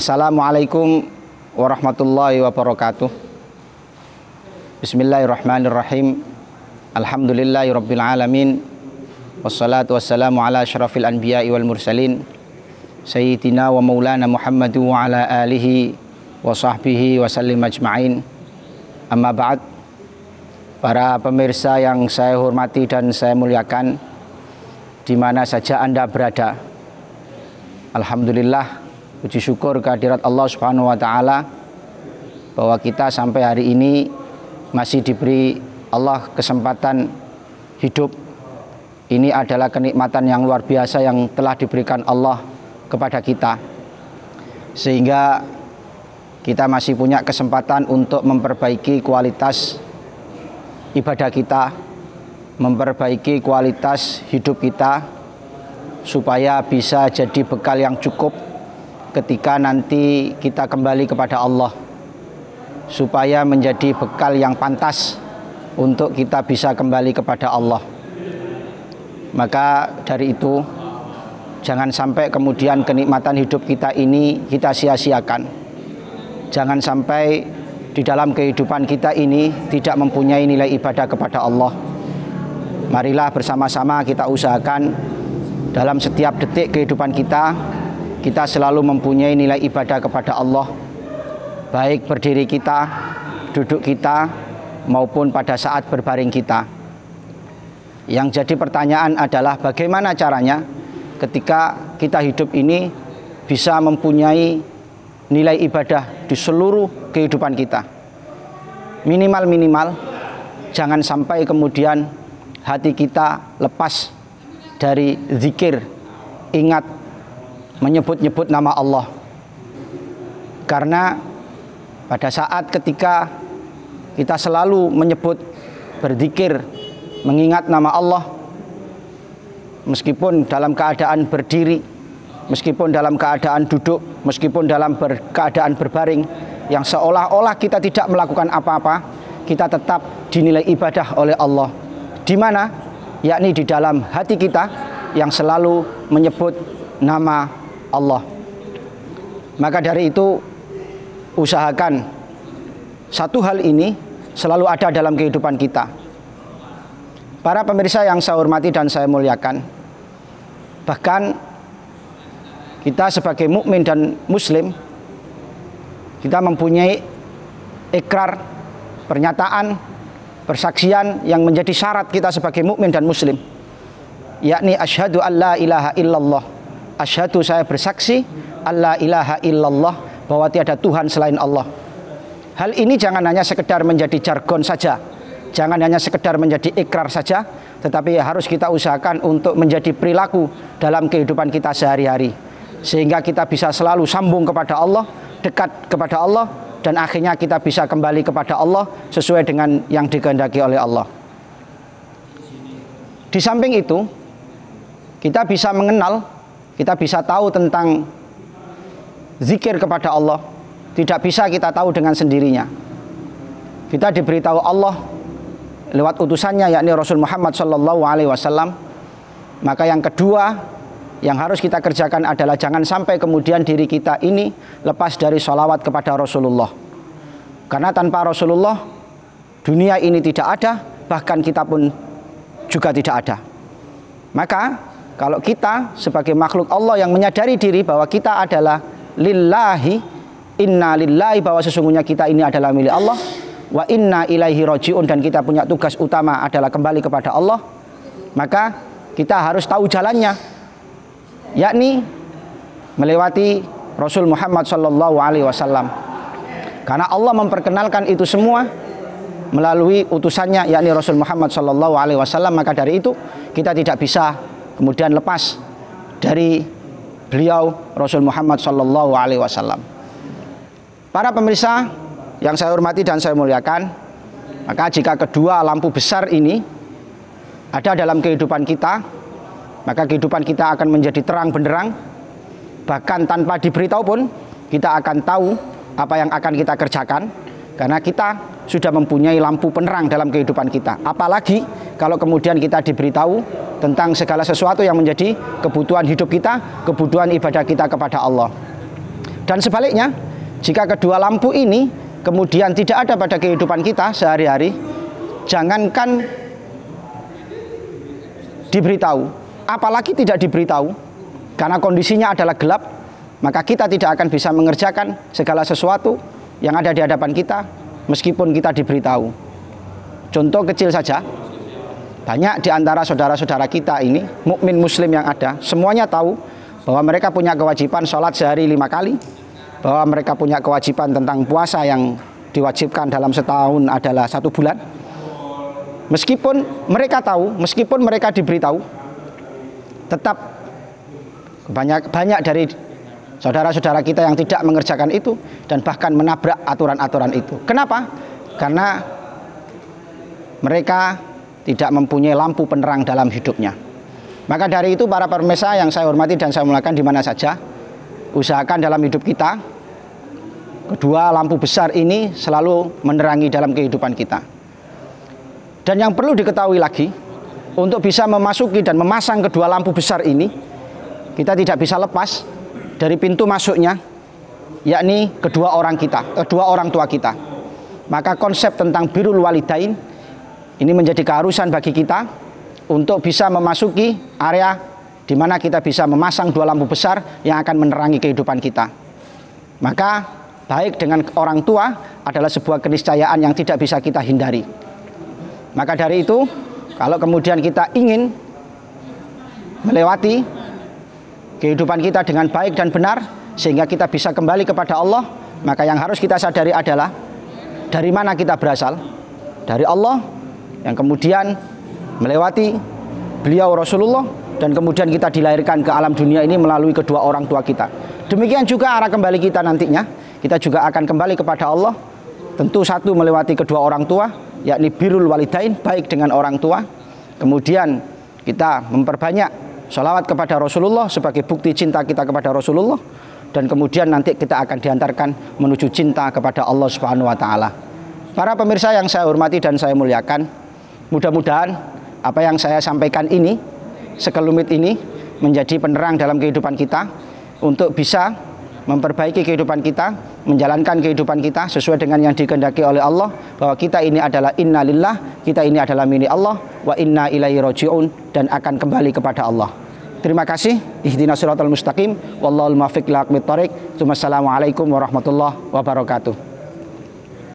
Assalamualaikum warahmatullahi wabarakatuh. Bismillahirrahmanirrahim. Alhamdulillahirabbil alamin. Wassalatu wassalamu ala asyrafil anbiya'i wal mursalin sayyidina wa maulana Muhammadu wa ala alihi wa sahbihi wa sallim ajma'in. Amma ba'd. Para pemirsa yang saya hormati dan saya muliakan, di mana saja Anda berada, alhamdulillah, puji syukur kehadirat Allah Subhanahu wa taala bahwa kita sampai hari ini masih diberi Allah kesempatan hidup. Ini adalah kenikmatan yang luar biasa yang telah diberikan Allah kepada kita, sehingga kita masih punya kesempatan untuk memperbaiki kualitas ibadah kita, memperbaiki kualitas hidup kita, supaya bisa jadi bekal yang cukup ketika nanti kita kembali kepada Allah, supaya menjadi bekal yang pantas untuk kita bisa kembali kepada Allah. Maka dari itu, jangan sampai kemudian kenikmatan hidup kita ini kita sia-siakan. Jangan sampai di dalam kehidupan kita ini tidak mempunyai nilai ibadah kepada Allah. Marilah bersama-sama kita usahakan dalam setiap detik kehidupan kita selalu mempunyai nilai ibadah kepada Allah, baik berdiri kita, duduk kita, maupun pada saat berbaring kita. Yang jadi pertanyaan adalah bagaimana caranya ketika kita hidup ini bisa mempunyai nilai ibadah di seluruh kehidupan kita. Minimal jangan sampai kemudian hati kita lepas dari zikir, ingat menyebut-nyebut nama Allah. Karena pada saat ketika kita selalu menyebut, berzikir, mengingat nama Allah, meskipun dalam keadaan berdiri, meskipun dalam keadaan duduk, meskipun dalam keadaan berbaring, yang seolah-olah kita tidak melakukan apa-apa, kita tetap dinilai ibadah oleh Allah. Di mana? Yakni di dalam hati kita yang selalu menyebut nama Allah. Maka dari itu, usahakan satu hal ini selalu ada dalam kehidupan kita. Para pemirsa yang saya hormati dan saya muliakan, bahkan kita sebagai mukmin dan muslim, kita mempunyai ikrar, pernyataan, persaksian yang menjadi syarat kita sebagai mukmin dan muslim, yakni asyhadu alla ilaha illallah. Asyhadu, saya bersaksi, alla ilaha illallah, bahwa tiada Tuhan selain Allah. Hal ini jangan hanya sekedar menjadi jargon saja, jangan hanya sekedar menjadi ikrar saja, tetapi harus kita usahakan untuk menjadi perilaku dalam kehidupan kita sehari-hari, sehingga kita bisa selalu sambung kepada Allah, dekat kepada Allah, dan akhirnya kita bisa kembali kepada Allah sesuai dengan yang dikehendaki oleh Allah. Di samping itu, kita bisa mengenal, kita bisa tahu tentang zikir kepada Allah. Tidak bisa kita tahu dengan sendirinya. Kita diberitahu Allah lewat utusannya, yakni Rasul Muhammad SAW. Maka yang kedua yang harus kita kerjakan adalah jangan sampai kemudian diri kita ini lepas dari sholawat kepada Rasulullah. Karena tanpa Rasulullah, dunia ini tidak ada, bahkan kita pun juga tidak ada. Maka kalau kita sebagai makhluk Allah yang menyadari diri bahwa kita adalah lillahi, inna lillahi, bahwa sesungguhnya kita ini adalah milik Allah, wa inna ilaihi rajiun, dan kita punya tugas utama adalah kembali kepada Allah, maka kita harus tahu jalannya, yakni melewati Rasul Muhammad SAW. Karena Allah memperkenalkan itu semua melalui utusannya, yakni Rasul Muhammad SAW. Maka dari itu kita tidak bisa kemudian lepas dari beliau Rasul Muhammad SAW. Para pemirsa yang saya hormati dan saya muliakan, maka jika kedua lampu besar ini ada dalam kehidupan kita, maka kehidupan kita akan menjadi terang benderang. Bahkan tanpa diberitahu pun kita akan tahu apa yang akan kita kerjakan, karena kita sudah mempunyai lampu penerang dalam kehidupan kita. Apalagi kalau kemudian kita diberitahu tentang segala sesuatu yang menjadi kebutuhan hidup kita, kebutuhan ibadah kita kepada Allah. Dan sebaliknya, jika kedua lampu ini kemudian tidak ada pada kehidupan kita sehari-hari, jangankan diberitahu, apalagi tidak diberitahu, karena kondisinya adalah gelap, maka kita tidak akan bisa mengerjakan segala sesuatu yang ada di hadapan kita meskipun kita diberitahu. Contoh kecil saja, banyak di antara saudara-saudara kita ini, mukmin muslim yang ada, semuanya tahu bahwa mereka punya kewajiban sholat sehari 5 kali, bahwa mereka punya kewajiban tentang puasa yang diwajibkan dalam setahun adalah 1 bulan. Meskipun mereka tahu, meskipun mereka diberitahu, tetap banyak dari saudara-saudara kita yang tidak mengerjakan itu dan bahkan menabrak aturan-aturan itu. Kenapa? Karena mereka tidak mempunyai lampu penerang dalam hidupnya. Maka dari itu para pemirsa yang saya hormati dan saya muliakan di mana saja, usahakan dalam hidup kita kedua lampu besar ini selalu menerangi dalam kehidupan kita. Dan yang perlu diketahui lagi, untuk bisa memasuki dan memasang kedua lampu besar ini, kita tidak bisa lepas dari pintu masuknya, yakni kedua orang tua kita. Maka konsep tentang birrul walidain ini menjadi keharusan bagi kita untuk bisa memasuki area di mana kita bisa memasang dua lampu besar yang akan menerangi kehidupan kita. Maka baik dengan orang tua adalah sebuah keniscayaan yang tidak bisa kita hindari. Maka dari itu, kalau kemudian kita ingin melewati kehidupan kita dengan baik dan benar sehingga kita bisa kembali kepada Allah, maka yang harus kita sadari adalah dari mana kita berasal, dari Allah, yang kemudian melewati beliau Rasulullah, dan kemudian kita dilahirkan ke alam dunia ini melalui kedua orang tua kita. Demikian juga arah kembali kita nantinya, kita juga akan kembali kepada Allah. Tentu satu melewati kedua orang tua, yakni birrul walidain, baik dengan orang tua. Kemudian kita memperbanyak sholawat kepada Rasulullah sebagai bukti cinta kita kepada Rasulullah. Dan kemudian nanti kita akan diantarkan menuju cinta kepada Allah Subhanahu wa Ta'ala. Para pemirsa yang saya hormati dan saya muliakan, mudah-mudahan apa yang saya sampaikan ini, sekelumit ini, menjadi penerang dalam kehidupan kita untuk bisa memperbaiki kehidupan kita, menjalankan kehidupan kita sesuai dengan yang dikehendaki oleh Allah, bahwa kita ini adalah inna lillah, kita ini adalah milik Allah, wa inna ilaihi raji'un, dan akan kembali kepada Allah. Terima kasih. Ihdinas siratal mustaqim, wallahul muwaffiq ila aqwamit thoriq. Wassalamualaikum warahmatullahi wabarakatuh.